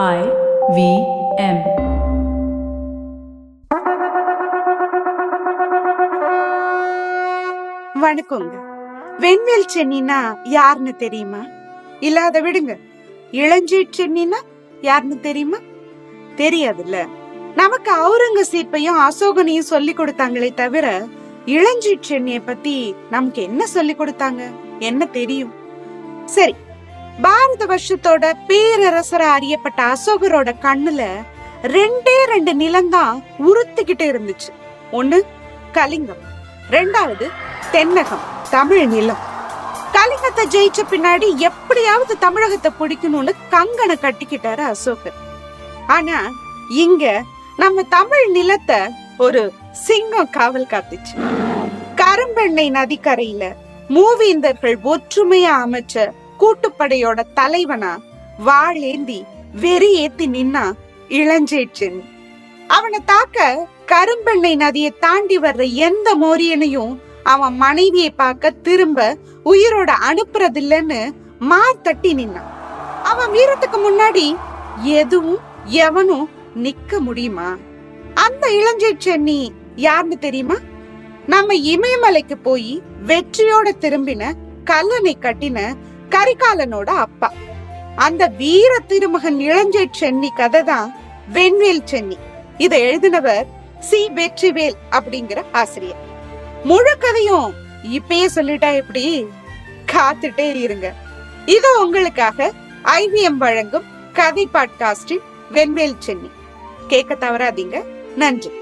IVM. வணக்கங்க. வெண்வேல் சென்னினா யாருன்னு தெரியுமா? இல்ல அதை விடுங்க, இளஞ்சீட் சென்னினா யாருன்னு தெரியுமா? தெரியாதுல்ல. நமக்கு அவுரங்கசீப்பையும் அசோகனையும் சொல்லி கொடுத்தாங்களே தவிர இளஞ்சீட் சென்னிய பத்தி நமக்கு என்ன சொல்லி கொடுத்தாங்க, என்ன தெரியும்? சரி, பாரத வருஷத்தோட பேரரசரா அறியப்பட்ட அசோகரோட கண்ணுல ரெண்டு நிலம்தான் உறுத்திக்கிட்டு இருந்துச்சு. ஒண்ணு கலிங்கம், ரெண்டாவது தென்னகம், தமிழ் நிலம். கலிங்கத்தை ஜெயிச்ச பின்னாடி எப்படியாவது தமிழகத்தை பிடிக்கணும்னு கங்கனை கட்டிக்கிட்டாரு அசோகர். ஆனா இங்க நம்ம தமிழ் நிலத்தை ஒரு சிங்கம் காவல் காத்துச்சு. கரும்பெண்ணெய் நதிக்கரையில மூவேந்தர்கள் ஒற்றுமையா அமைச்ச கூட்டுப்படையோட தலைவனா வாழேந்தி வெறி ஏத்தி நின்னா இளஞ்சீட் சென்னி. அவனை தாக்க கரும்பெண்ணெய் நதியை தாண்டி வர்ற எந்த மோரியனையும் அவன் மனைவியை பார்க்க திரும்ப உயிரோட அனுப்புறதில்லன்னு மார்த்தட்டி நின்னான். அவன் வீரத்துக்கு முன்னாடி எதுவும் எவனும் நிக்க முடியுமா? அந்த இளஞ்சீட் சென்னி யாருன்னு தெரியுமா? நம்ம இமயமலைக்கு போய் வெற்றியோட திரும்பின கல்லணை கட்டின கரிகாலனோட அப்பா. அந்த வீர திருமகன் இளஞ்சீட் சென்னி கதை தான் வெண்வேல் சென்னி. இதை எழுதினவர் சி. வெற்றிவேல் அப்படிங்கிற ஆசிரியர். முழு கதையும் இப்பயே சொல்லிட்டா எப்படி? காத்துட்டே இருங்க. இது உங்களுக்காக IVM வழங்கும் கதை பாட்காஸ்டின் வெண்வேல் சென்னி. கேட்க தவறாதீங்க. நன்றி.